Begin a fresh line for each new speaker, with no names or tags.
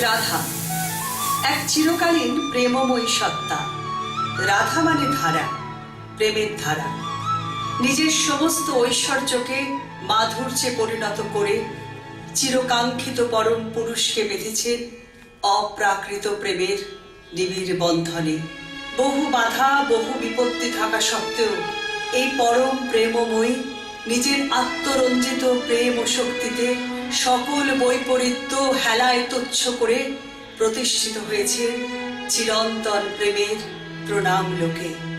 রাধা এক চিরকালীন প্রেমময়ী সত্তা। রাধা মানে ধারা, প্রেমের ধারা। নিজের সমস্ত ঐশ্বর্যকে মাধুর্যে পরিণত করে চিরকাঙ্ক্ষিত পরম পুরুষকে বেঁধেছে অপ্রাকৃত প্রেমের নিবিড় বন্ধনে। বহু বাধা, বহু বিপত্তি থাকা সত্ত্বেও এই পরম প্রেমময়ী নিজের আত্মরঞ্জিত প্রেম ও শক্তিতে সকল বৈপরীত্য হেলায় তুচ্ছ করে প্রতিষ্ঠিত হয়েছে চিরন্তন প্রেমের প্রণাম লোকে।